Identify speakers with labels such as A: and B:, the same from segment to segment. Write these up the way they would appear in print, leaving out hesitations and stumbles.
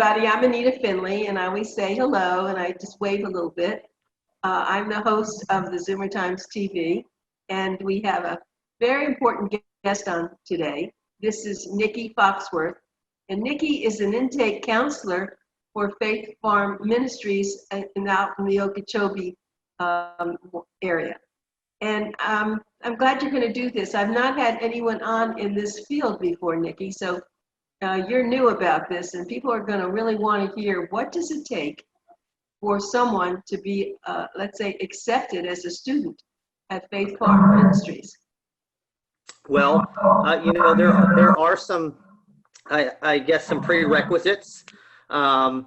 A: everybody. I'm Anita Finley, and I always say hello, and I just wave a little bit. I'm the host of the ZOOMERTIMES TV, and we have a very important guest on today. This is Nikki Foxworth, and Nikki is an intake counselor for Farm Ministries out in the Okeechobee area. And I'm glad you're going to do this. I've not had anyone on in this field before, Nikki, so you're new about this, and people are going to really want to hear what does it take for someone to be, let's say, accepted as a student at Faith Farm Ministries.
B: Well, there are some, I guess, some prerequisites. I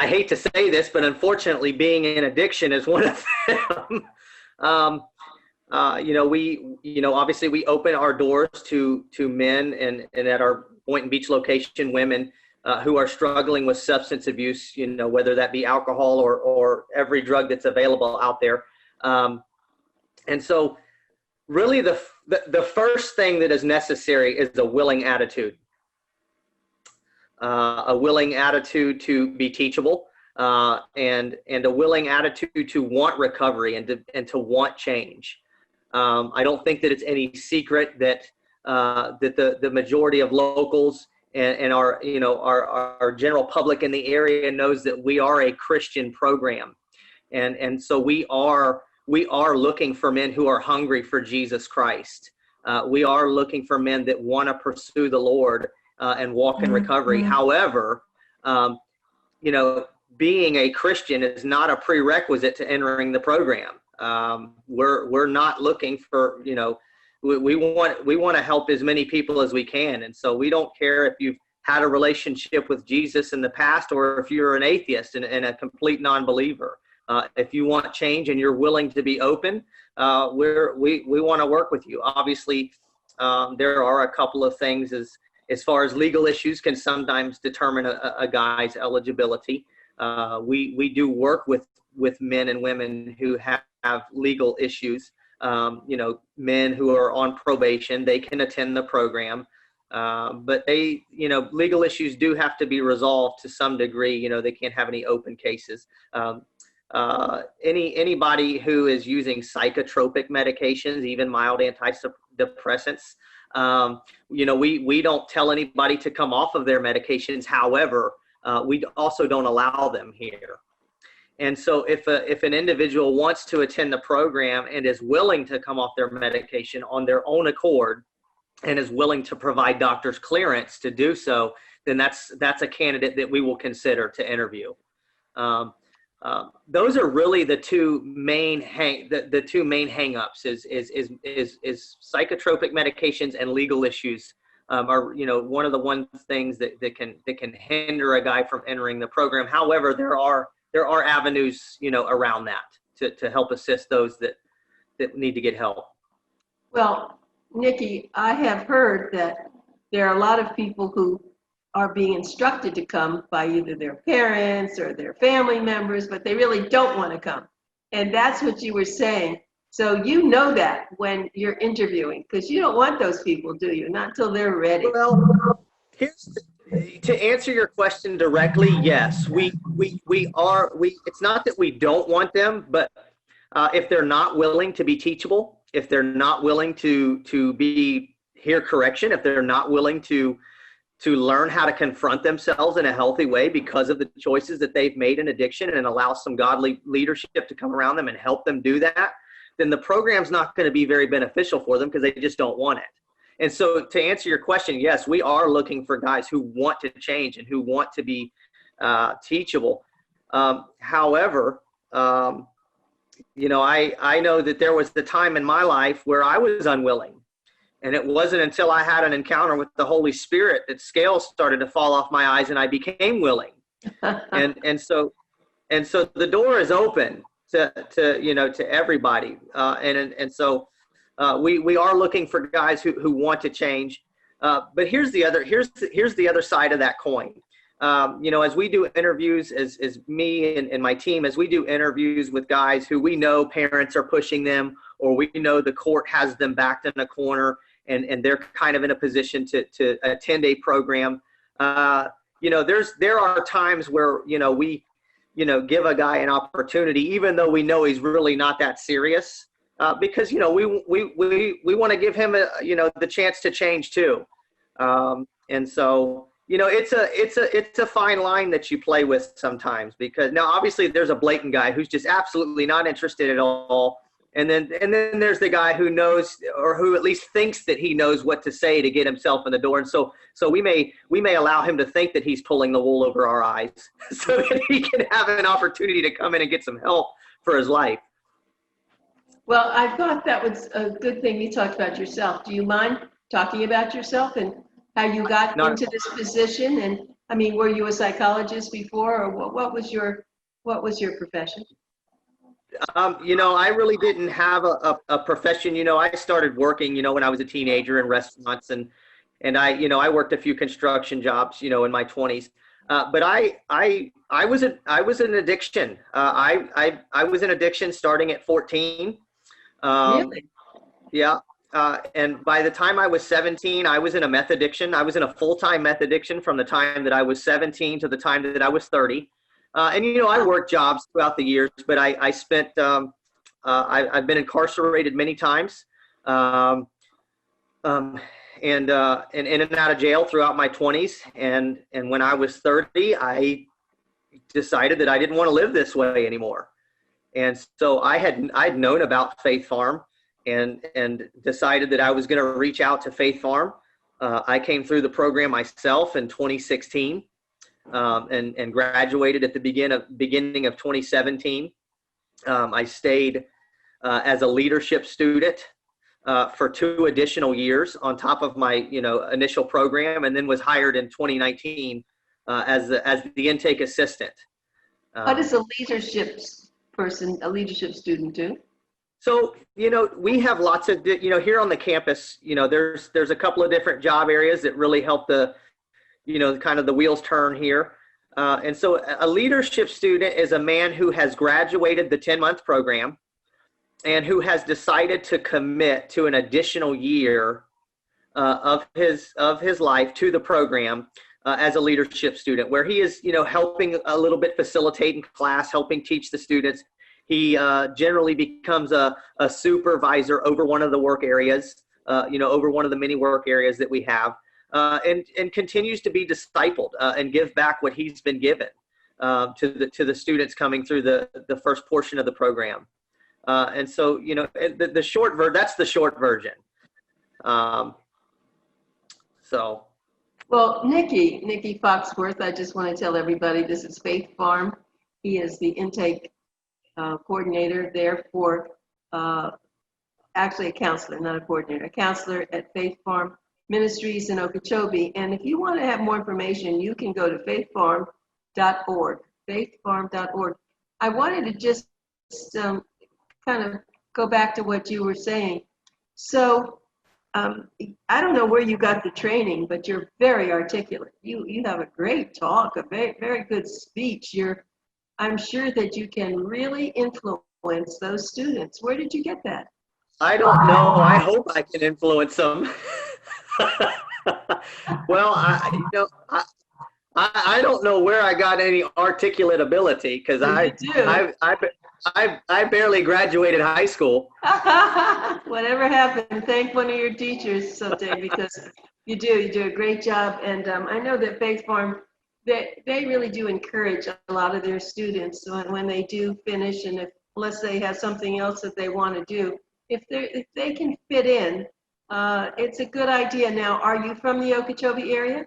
B: hate to say this, but unfortunately, being in addiction is one of them. Obviously we open our doors to men and at our Boynton Beach location, women who are struggling with substance abuse, whether that be alcohol or every drug that's available out there. And so really the first thing that is necessary is a willing attitude. A willing attitude to be teachable, and a willing attitude to want recovery and to want change. I don't think that it's any secret that the majority of locals and our general public in the area knows that we are a Christian program, and so we are looking for men who are hungry for Jesus Christ. We are looking for men that want to pursue the Lord and walk in recovery. However, being a Christian is not a prerequisite to entering the program. We're not looking for, we want to help as many people as we can. And so we don't care if you've had a relationship with Jesus in the past or if you're an atheist and a complete non-believer. If you want change and you're willing to be open, we want to work with you. Obviously, there are a couple of things as far as legal issues can sometimes determine a guy's eligibility. We do work with men and women who have legal issues. Men who are on probation, they can attend the program. But legal issues do have to be resolved to some degree. They can't have any open cases. Anybody who is using psychotropic medications, even mild antidepressants, we don't tell anybody to come off of their medications. However, we also don't allow them here. And so if an individual wants to attend the program and is willing to come off their medication on their own accord and is willing to provide doctor's clearance to do so, then that's a candidate that we will consider to interview. Those are really the two main hang-ups is psychotropic medications and legal issues are one of the things that can hinder a guy from entering the program. However, there are avenues around that to help assist those that need to get help.
A: Well, Nikki, I have heard that there are a lot of people who are being instructed to come by either their parents or their family members, but they really don't want to come. And that's what you were saying. So you know that when you're interviewing, because you don't want those people, do you? Not until they're ready.
B: Well, to answer your question directly, yes, we it's not that we don't want them, but if they're not willing to be teachable, if they're not willing to hear correction, if they're not willing to learn how to confront themselves in a healthy way because of the choices that they've made in addiction and allow some godly leadership to come around them and help them do that, then the program's not going to be very beneficial for them because they just don't want it. And so to answer your question, yes, we are looking for guys who want to change and who want to be teachable. However, I know that there was the time in my life where I was unwilling. And it wasn't until I had an encounter with the Holy Spirit that scales started to fall off my eyes and I became willing. and so the door is open to everybody. So we are looking for guys who want to change. But here's the other side of that coin. As we do interviews, as me and my team, as we do interviews with guys who we know parents are pushing them, or we know the court has them backed in a corner, and they're kind of in a position to attend a program. There are times where, we, give a guy an opportunity, even though we know he's really not that serious, because, we want to give him, the chance to change too. And so, it's a fine line that you play with sometimes, because now obviously there's a blatant guy who's just absolutely not interested at all. And then there's the guy who knows, or who at least thinks that he knows what to say to get himself in the door. And so we may allow him to think that he's pulling the wool over our eyes so that he can have an opportunity to come in and get some help for his life.
A: Well, I thought that was a good thing you talked about yourself. Do you mind talking about yourself and how you got into this position? And I mean, were you a psychologist before, or what was your profession?
B: I really didn't have a profession. I started working, when I was a teenager in restaurants, and I worked a few construction jobs, in my 20s. But I was an addiction. I was an addiction starting at 14.
A: Really?
B: Yeah. And by the time I was 17, I was in a meth addiction. I was in a full-time meth addiction from the time that I was 17 to the time that I was 30. I worked jobs throughout the years, but I spent, I've been incarcerated many times, and in and out of jail throughout my 20s. And when I was 30, I decided that I didn't want to live this way anymore. And so I'd known about Faith Farm and decided that I was going to reach out to Faith Farm. I came through the program myself in 2016. And graduated at the beginning of 2017. I stayed as a leadership student for 2 additional years on top of my initial program, and then was hired in 2019 as the intake assistant.
C: What does a leadership person, a leadership student do?
B: So, we have lots of, here on the campus, there's a couple of different job areas that really help the kind of the wheels turn here. And so a leadership student is a man who has graduated the 10-month program and who has decided to commit to an additional year of his life to the program as a leadership student, where he is, helping a little bit facilitate in class, helping teach the students. He generally becomes a supervisor over one of the work areas, over one of the many work areas that we have. And continues to be discipled and give back what he's been given to the students coming through the first portion of the program. And so, the short that's the short version.
C: Well, Nikki Foxworth, I just want to tell everybody this is Faith Farm. He is the intake coordinator there for, actually a counselor, not a coordinator, a counselor at Faith Farm Ministries in Okeechobee. And if you want to have more information, you can go to faithfarm.org, faithfarm.org. I wanted to just kind of go back to what you were saying. So I don't know where you got the training, but you're very articulate. You have a great talk, a very, very good speech. I'm sure that you can really influence those students. Where did you get that?
B: I don't know. I hope I can influence them. Well, I don't know where I got any articulate ability, because I barely graduated high school.
C: Whatever happened, thank one of your teachers someday, because you do a great job. And I know that Faith Farm, they really do encourage a lot of their students when they do finish, and unless they have something else that they want to do, if they can fit in, it's a good idea. Now, are you from the Okeechobee area?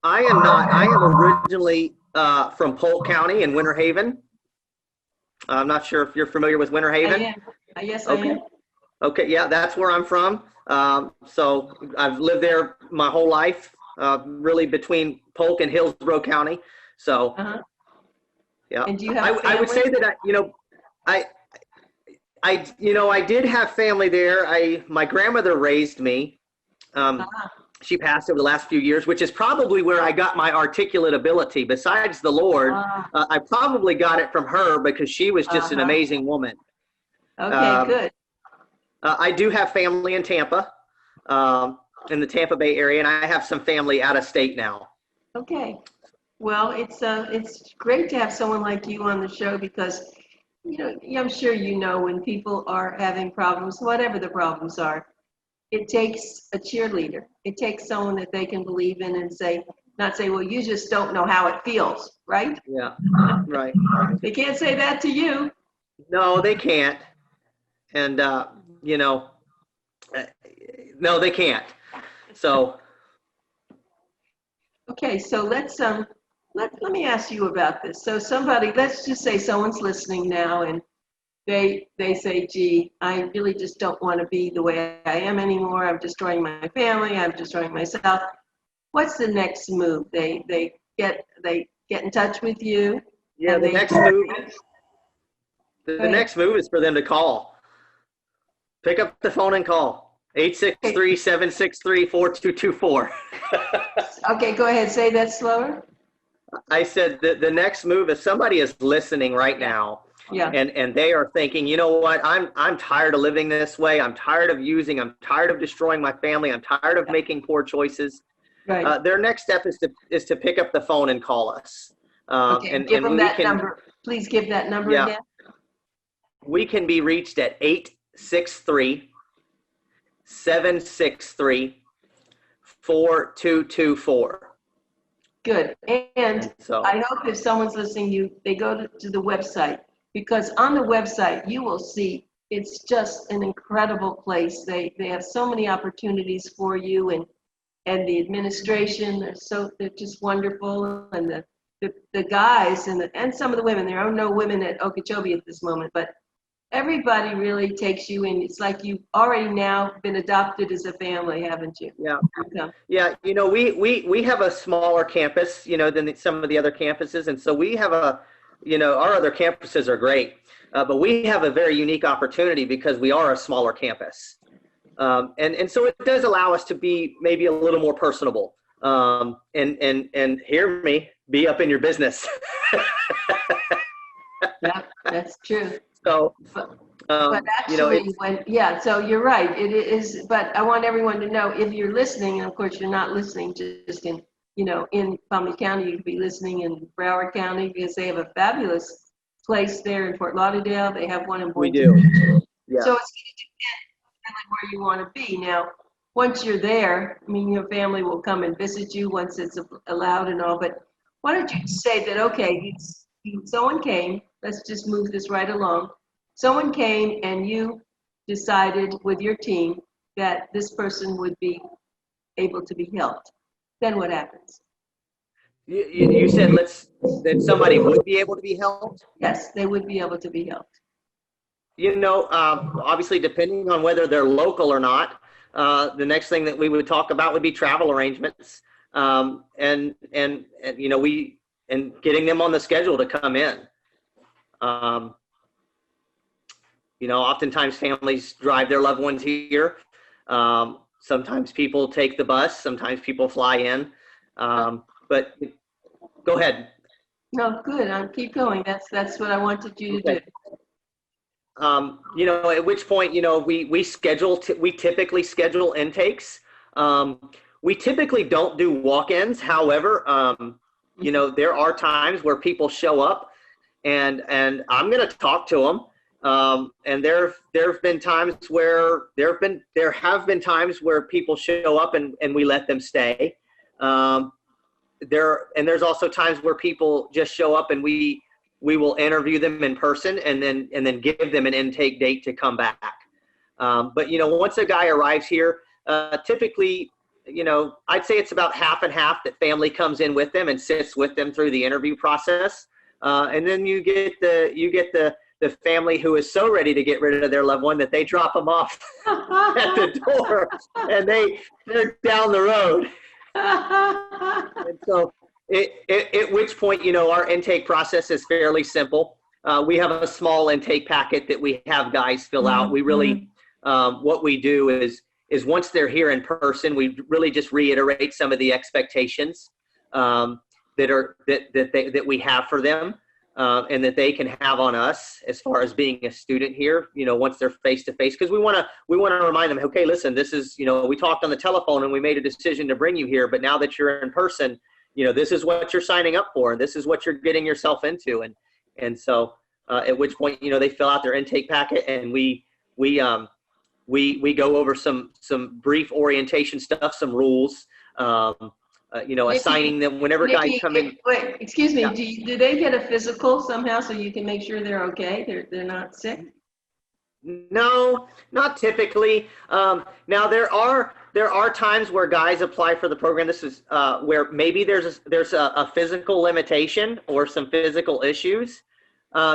B: I am not. I am originally from Polk County in Winter Haven. I'm not sure if you're familiar with Winter Haven.
C: I am. Yes, I am.
B: Okay, yeah, that's where I'm from. So I've lived there my whole life, really between Polk and Hillsborough County. So, yeah.
C: And do you have
B: I would say that I did have family there. My grandmother raised me. She passed over the last few years, which is probably where I got my articulate ability. Besides the Lord, I probably got it from her, because she was just an amazing woman.
C: Okay, good.
B: I do have family in Tampa, in the Tampa Bay area, and I have some family out of state now.
A: Okay. Well, it's great to have someone like you on the show because, I'm sure you know when people are having problems, whatever the problems are, it takes a cheerleader. It takes someone that they can believe in and not say, well, you just don't know how it feels, right?
B: Yeah, right.
A: They can't say that to you.
B: No, they can't. And, you know, uh, no, they can't. So,
A: Okay, so let me ask you about this. So let's just say someone's listening now and they say, gee, I really just don't want to be the way I am anymore. I'm destroying my family. I'm destroying myself. What's the next move? They get in touch with you.
B: yeah,
A: And
B: the next move, the
A: Go ahead.
B: next move is for them to call. Pick up the phone and call. 863-763-4224.
A: Okay, go ahead. Say that slower.
B: I said that the next move is somebody is listening right now.
A: Yeah.
B: And they are thinking, you know what, I'm tired of living this way. I'm tired of I'm tired of destroying my family. I'm tired of making poor choices.
A: Right.
B: Their next step is to pick up the phone and call us.
A: Okay. Give them that number. Please give that number again.
B: We can be reached at 863-763-4224.
A: Good. And
B: So
A: I hope if someone's listening, they go to the website, because on the website you will see it's just an incredible place. They have so many opportunities for you, and the administration, they're just wonderful, and the guys and some of the women. There are no women at Okeechobee at this moment, but everybody really takes you in. It's like you've already now been adopted as a family, haven't you?
B: yeah.
A: Okay.
B: Yeah, we have a smaller campus, than some of the other campuses. And so we have our other campuses are great, but we have a very unique opportunity because we are a smaller campus. And so it does allow us to be maybe a little more personable, and hear me, be up in your business.
A: Yeah, that's true.
B: So,
A: But actually, so you're right. It is, but I want everyone to know, if you're listening, and of course you're not listening just in Palm County, you could be listening in Broward County, because they have a fabulous place there in Fort Lauderdale. They have one in
B: we
A: Boynton.
B: do. Yeah.
A: So it's going to depend where you want to be. Now, once you're there, I mean, your family will come and visit you once it's allowed and all, but why don't you say that, okay, someone came, let's just move this right along. Someone came and you decided with your team that this person would be able to be helped. Then what happens?
B: You said that somebody would be able to be helped?
A: Yes, they would be able to be helped.
B: Obviously, depending on whether they're local or not, the next thing that we would talk about would be travel arrangements, and getting them on the schedule to come in. Oftentimes families drive their loved ones here. Sometimes people take the bus. Sometimes people fly in. But go ahead.
A: No, good. Keep going. That's what I wanted you to do.
B: At which point, we typically schedule intakes. We typically don't do walk-ins. However, there are times where people show up and I'm going to talk to them. And there have been times where people show up and we let them stay. There's also times where people just show up and we will interview them in person and then give them an intake date to come back. But once a guy arrives here, typically, I'd say it's about half and half that family comes in with them and sits with them through the interview process. And then you get the family who is so ready to get rid of their loved one that they drop them off at the door and they're down the road. And so at which point, our intake process is fairly simple. We have a small intake packet that we have guys fill out. We really, what we do is once they're here in person, we really just reiterate some of the expectations that we have for them. And that they can have on us as far as being a student here, once they're face to face, because we want to remind them, okay, listen, this is, we talked on the telephone and we made a decision to bring you here, but now that you're in person, this is what you're signing up for, and this is what you're getting yourself into. And so at which point, they fill out their intake packet, and we go over some brief orientation stuff, some rules,
C: Nikki,
B: assigning them whenever guys come in.
C: Wait, excuse me.
B: Yeah.
C: Do they get a physical somehow so you can make sure they're okay? They're not sick?
B: No, not typically. Now there are times where guys apply for the program. This is where maybe there's a physical limitation or some physical issues.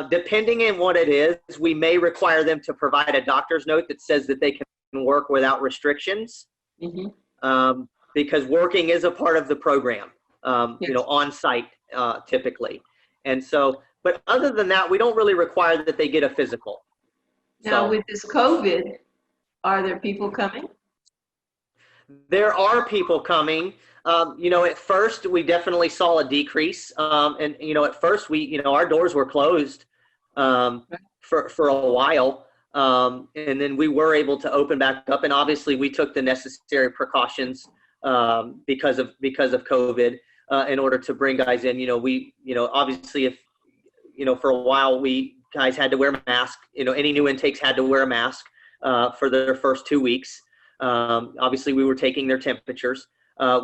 B: Depending on what it is, we may require them to provide a doctor's note that says that they can work without restrictions. Mm-hmm. Because working is a part of the program,
C: Yes.
B: on site typically. And so, but other than that, we don't really require that they get a physical.
C: Now, with this COVID, are there people coming?
B: There are people coming. At first we definitely saw a decrease. And at first our doors were closed for a while. And then we were able to open back up, and obviously we took the necessary precautions because of COVID in order to bring guys in. Obviously if for a while guys had to wear masks. Any new intakes had to wear a mask for their first 2 weeks. Obviously we were taking their temperatures.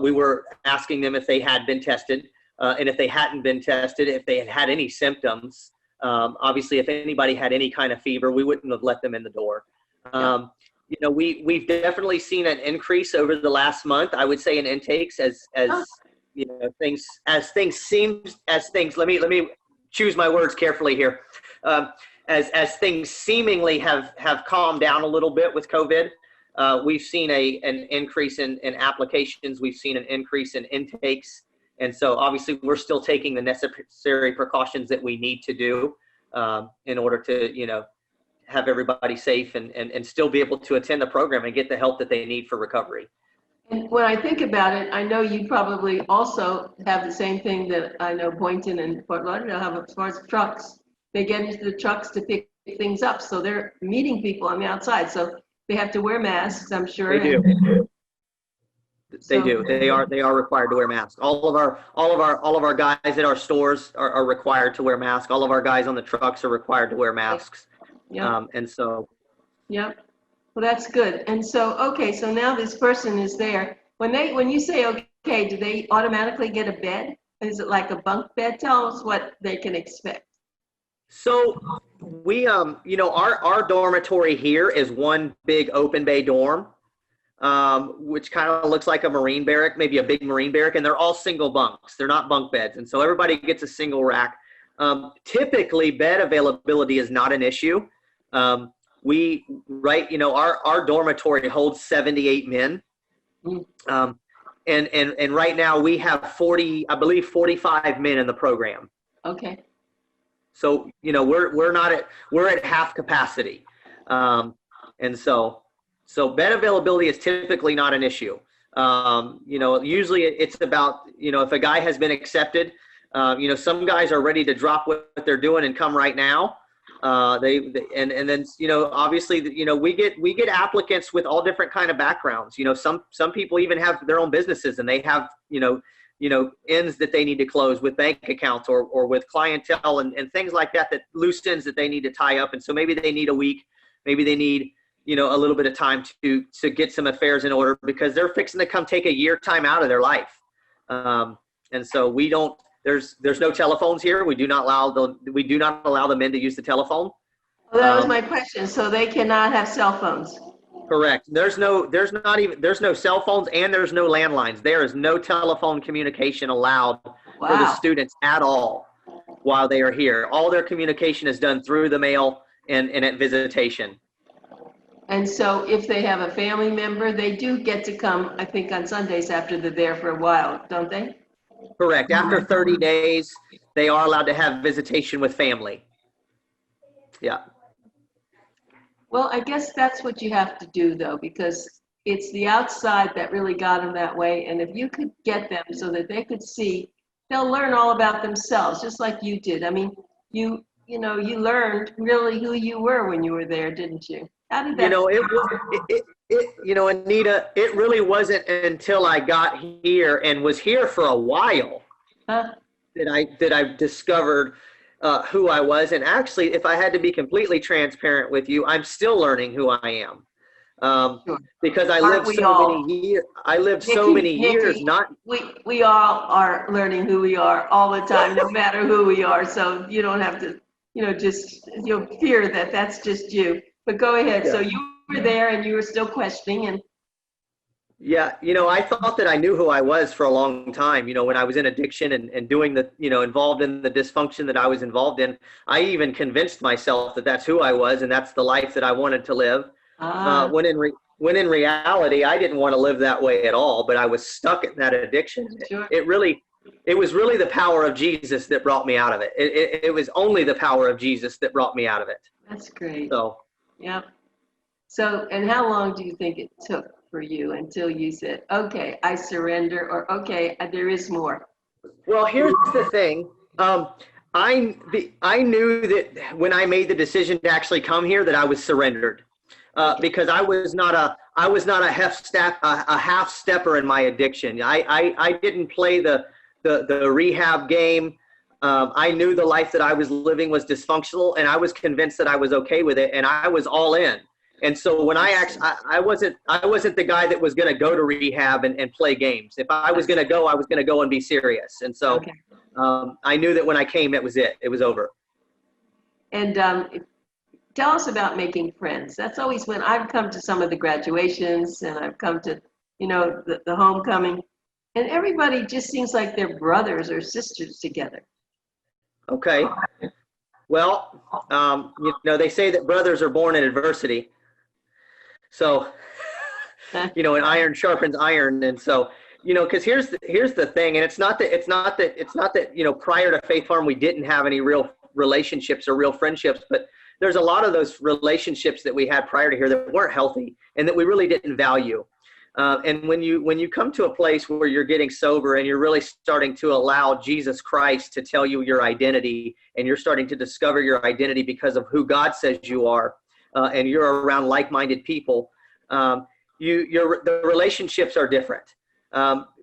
B: We were asking them if they had been tested, and if they hadn't been tested, if they had had any symptoms. Obviously if anybody had any kind of fever, we wouldn't have let them in the door. We've definitely seen an increase over the last month, I would say, in intakes as things let me choose my words carefully here. As things seemingly have calmed down a little bit with COVID, we've seen an increase in applications. We've seen an increase in intakes. And so obviously we're still taking the necessary precautions that we need to do in order to, have everybody safe and still be able to attend the program and get the help that they need for recovery.
C: And when I think about it, I know you probably also have the same thing that I know Boynton and Fort Lauderdale have as far as trucks. They get into the trucks to pick things up, so they're meeting people on the outside. So they have to wear masks, I'm sure.
B: They do. They do. They are required to wear masks. All of our guys at our stores are required to wear masks. All of our guys on the trucks are required to wear masks.
C: Yeah.
B: And so.
C: Yep. Well, that's good. And so, okay, so now this person is there. When you say okay, do they automatically get a bed? Is it like a bunk bed? Tell us what they can expect.
B: So we, our dormitory here is one big open bay dorm, which kind of looks like a Marine barrack, maybe a big Marine barrack, and they're all single bunks. They're not bunk beds. And so everybody gets a single rack. Typically bed availability is not an issue. Our dormitory holds 78 men. And right now we have 45 men in the program.
C: Okay.
B: So, we're at half capacity. And so bed availability is typically not an issue. Usually it's about, if a guy has been accepted, some guys are ready to drop what they're doing and come right now. Obviously, we get applicants with all different kind of backgrounds. Some people even have their own businesses, and they have, ends that they need to close with bank accounts or with clientele and things like that loose ends that they need to tie up. And so maybe they need a week, maybe they need, a little bit of time to get some affairs in order because they're fixing to come take a year time out of their life. And so there's no telephones here. We do not allow the men to use the telephone.
C: Well, that was my question. So they cannot have cell phones.
B: Correct. There's no cell phones and there's no landlines. There is no telephone communication allowed for the students at all while they are here. All their communication is done through the mail and at visitation.
C: And so if they have a family member, they do get to come, I think, on Sundays after they're there for a while, don't they?
B: Correct. After 30 days, they are allowed to have visitation with family. Yeah.
C: Well, I guess that's what you have to do, though, because it's the outside that really got them that way. And if you could get them so that they could see, they'll learn all about themselves, just like you did. I mean, you
A: you learned really who you were when you were there, didn't you? How did that?
B: Anita, it really wasn't until I got here and was here for a while
A: Huh?
B: that I discovered who I was. And actually, if I had to be completely transparent with you, I'm still learning who I am.
A: Sure.
B: Because I
A: Aren't
B: lived
A: we
B: so
A: all?
B: many years. I lived so many years.
A: Nikki,
B: Not
A: we all are learning who we are all the time, no matter who we are. So you don't have to, just fear that that's just you. But go ahead.
B: Yeah.
A: So you were there and you were still questioning, and
B: yeah, I thought that I knew who I was for a long time. When I was in addiction and doing the, involved in the dysfunction that I was involved in, I even convinced myself that that's who I was and that's the life that I wanted to live. When in reality, I didn't want to live that way at all, but I was stuck in that addiction.
A: Sure.
B: It was really the power of Jesus that brought me out of it. It was only the power of Jesus that brought me out of it.
A: That's great.
B: So,
A: yep. So, and how long do you think it took for you until you said, okay, I surrender, or okay, there is more?
B: well, here's the thing. I knew that when I made the decision to actually come here that I was surrendered. Because I was not a half stepper in my addiction. I didn't play the rehab game. I knew the life that I was living was dysfunctional, and I was convinced that I was okay with it, and I was all in. And so when I wasn't the guy that was going to go to rehab and play games. If I was going to go, I was going to go and be serious. And so
A: Okay.
B: I knew that when I came, it was it. It was over.
A: And tell us about making friends. That's always when I've come to some of the graduations and I've come to, the homecoming, and everybody just seems like they're brothers or sisters together.
B: Okay. Well, they say that brothers are born in adversity. So, and iron sharpens iron. And so, because here's the thing, and it's not that prior to Faith Farm we didn't have any real relationships or real friendships, but there's a lot of those relationships that we had prior to here that weren't healthy and that we really didn't value. And when you come to a place where you're getting sober and you're really starting to allow Jesus Christ to tell you your identity, and you're starting to discover your identity because of who God says you are, and you're around like-minded people, the relationships are different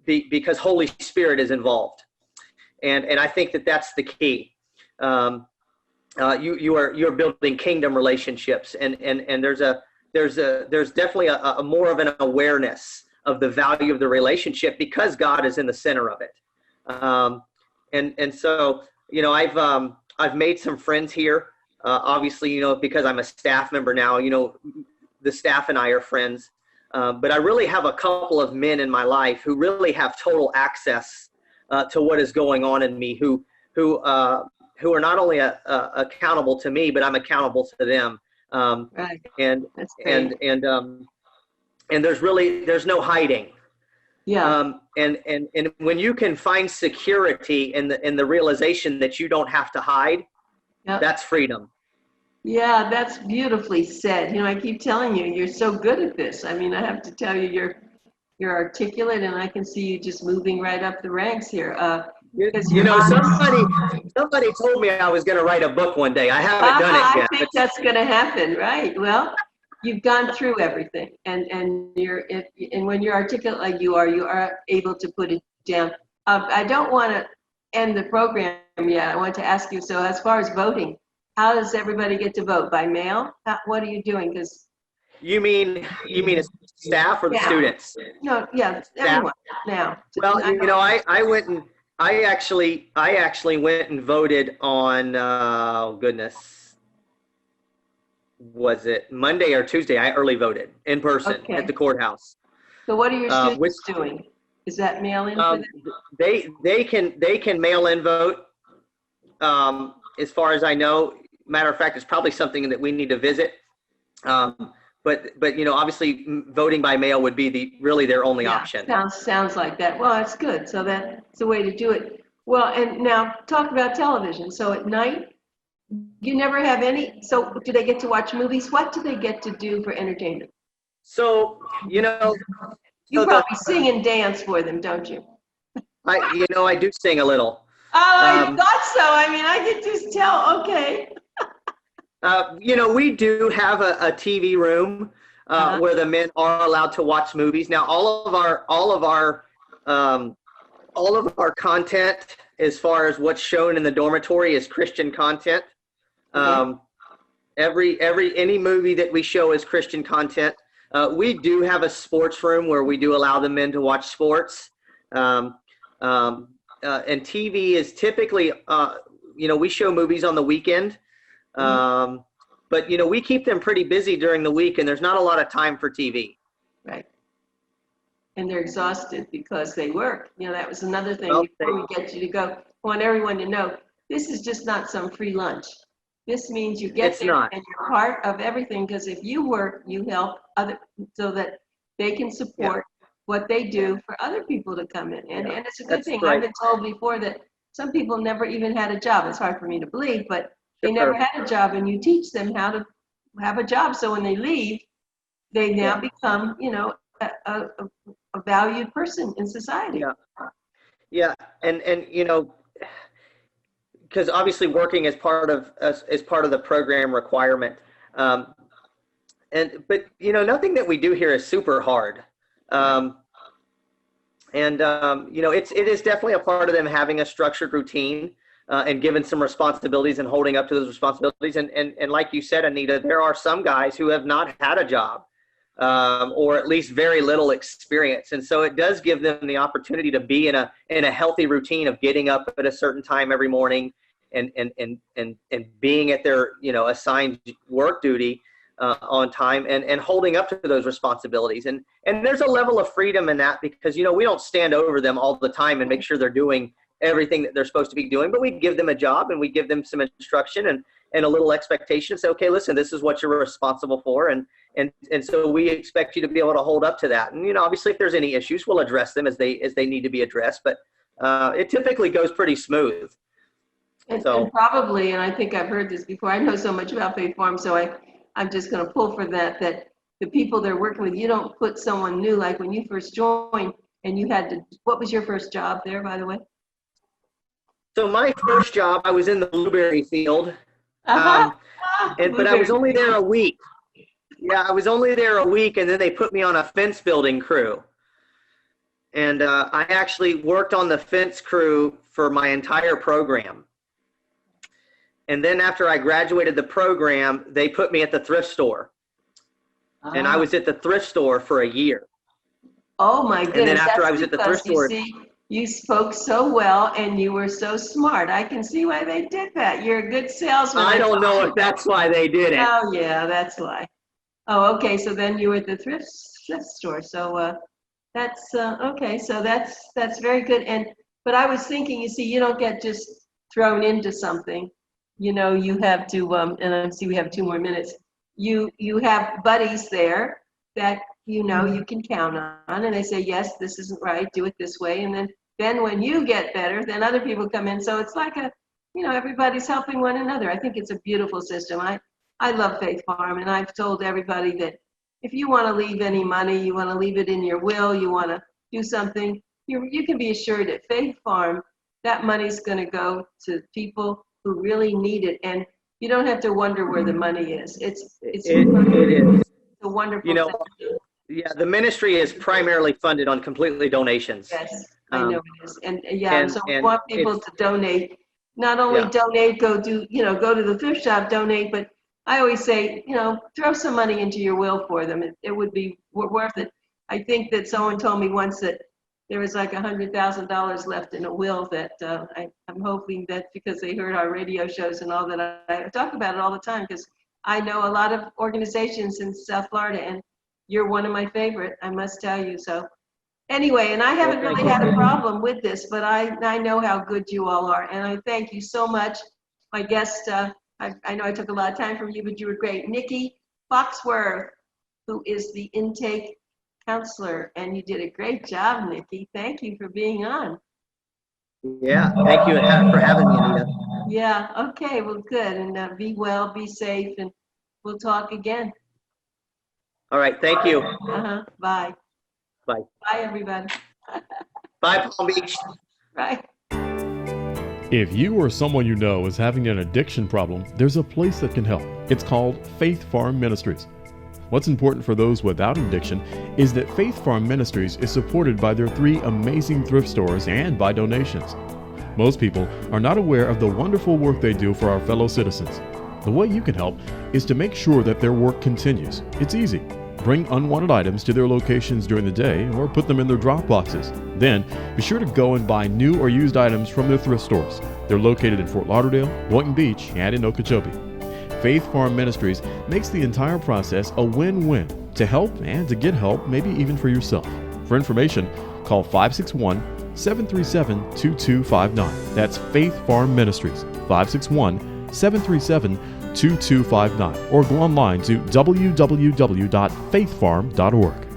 B: because Holy Spirit is involved, and I think that that's the key. You're building kingdom relationships, and there's definitely a more of an awareness of the value of the relationship because God is in the center of it. And so I've made some friends here. Obviously, because I'm a staff member now, the staff and I are friends. But I really have a couple of men in my life who really have total access to what is going on in me, who are not only accountable to me, but I'm accountable to them.
A: Right.
B: And there's no hiding.
A: Yeah.
B: And when you can find security in the realization that you don't have to hide,
A: Yep.
B: That's freedom.
A: Yeah, that's beautifully said. I keep telling you, you're so good at this. I mean, I have to tell you, you're articulate, and I can see you just moving right up the ranks here.
B: Somebody told me I was going to write a book one day. I haven't done it yet.
A: I think that's going to happen, right? Well, you've gone through everything, and when you're articulate like you are able to put it down. I don't want to end the program yet. I want to ask you. So, as far as voting, how does everybody get to vote? By mail? What are you doing? Because
B: you mean as staff or the students?
A: No, yeah, everyone now.
B: Well, I actually went and voted on, was it Monday or Tuesday? I early voted in person at the courthouse.
A: So what are your students doing? Is that mail-in for them?
B: They can mail-in vote. As far as I know, matter of fact, it's probably something that we need to visit. But obviously voting by mail would be really their only option.
A: Sounds like that. Well, that's good. So that's the way to do it. Well, and now talk about television. So at night, you never have any. So do they get to watch movies? What do they get to do for entertainment?
B: So you
A: probably sing and dance for them, don't you?
B: I do sing a little.
A: I thought so. I mean, I could just tell. Okay.
B: We do have a TV room where the men are allowed to watch movies. Now, all of our content, as far as what's shown in the dormitory, is Christian content. Any movie that we show is Christian content. We do have a sports room where we do allow the men to watch sports. And TV is typically, we show movies on the weekend. But, we keep them pretty busy during the week, and there's not a lot of time for TV.
A: Right. And they're exhausted because they work. That was another thing before we get you to go. I want everyone to know, this is just not some free lunch. This means you get there and you're part of everything, because if you work, you help other so that they can support what they do for other people to come in. And it's a good thing. Right. I've been told before that some people never even had a job. It's hard for me to believe, but they never had a job, and you teach them how to have a job. So when they leave, they now become, a valued person in society.
B: Yeah. And because obviously working is part of the program requirement. But nothing that we do here is super hard. It is definitely a part of them having a structured routine. And given some responsibilities and holding up to those responsibilities. And like you said, Anita, there are some guys who have not had a job or at least very little experience. And so it does give them the opportunity to be in a healthy routine of getting up at a certain time every morning and being at their, assigned work duty on time and holding up to those responsibilities. And there's a level of freedom in that because, we don't stand over them all the time and make sure they're doing everything that they're supposed to be doing, but we give them a job and we give them some instruction and a little expectation. Say, okay, listen, this is what you're responsible for. And so we expect you to be able to hold up to that. And, obviously if there's any issues, we'll address them as they need to be addressed, but it typically goes pretty smooth.
A: And probably, and I think I've heard this before, I know so much about Faith Farm, so I'm just going to pull for that the people they're working with, you don't put someone new, like when you first joined and you had to, what was your first job there, by the way?
B: So my first job, I was in the blueberry field, but I was only there a week. Yeah, I was only there a week, and then they put me on a fence building crew. And I actually worked on the fence crew for my entire program. And then after I graduated the program, they put me at the thrift store. And I was at the thrift store for a year.
A: Oh my goodness.
B: And then after I was at the thrift store.
A: You spoke so well and you were so smart. I can see why they did that. You're a good salesman.
B: I don't know if that's why they did it.
A: Oh yeah, that's why. Oh, okay. So then you were at the thrift store. So that's okay. So that's very good. But I was thinking, you see, you don't get just thrown into something. You have to. And I see we have 2 more minutes. You have buddies there that you can count on, and they say, yes, this isn't right, do it this way. And then when you get better, then other people come in. So it's like everybody's helping one another. I think it's a beautiful system. I love Faith Farm, and I've told everybody that if you want to leave any money, you want to leave it in your will, you want to do something, you can be assured at Faith Farm, that money's going to go to people who really need it. And you don't have to wonder where the money is. It is. A wonderful thing.
B: Yeah, the ministry is primarily funded on completely donations.
A: Yes, I know it is. And so we want people to donate. Not only donate, go to the thrift shop, donate, but I always say, throw some money into your will for them. It would be worth it. I think that someone told me once that there was like $100,000 left in a will that I'm hoping that because they heard our radio shows and all that, I talk about it all the time because I know a lot of organizations in South Florida, and you're one of my favorite, I must tell you. So anyway, and I haven't really had a problem with this, but I know how good you all are, and I thank you so much. My guest, I know I took a lot of time from you, but you were great. Nikki Foxworth, who is the intake counselor, and you did a great job, Nikki. Thank you for being on.
B: Yeah, thank you for having me, Anita.
A: Yeah, okay, well, good, and be well, be safe, and we'll talk again.
B: All right, thank you.
A: Bye.
B: Bye.
A: Bye, everybody.
B: Bye, Palm Beach.
A: Right.
D: If you or someone you know is having an addiction problem, there's a place that can help. It's called Faith Farm Ministries. What's important for those without addiction is that Faith Farm Ministries is supported by their 3 amazing thrift stores and by donations. Most people are not aware of the wonderful work they do for our fellow citizens. The way you can help is to make sure that their work continues. It's easy. Bring unwanted items to their locations during the day or put them in their drop boxes. Then, be sure to go and buy new or used items from their thrift stores. They're located in Fort Lauderdale, Boynton Beach, and in Okeechobee. Faith Farm Ministries makes the entire process a win-win to help and to get help, maybe even for yourself. For information, call 561-737-2259. That's Faith Farm Ministries, 561-737-2259, or go online to www.faithfarm.org.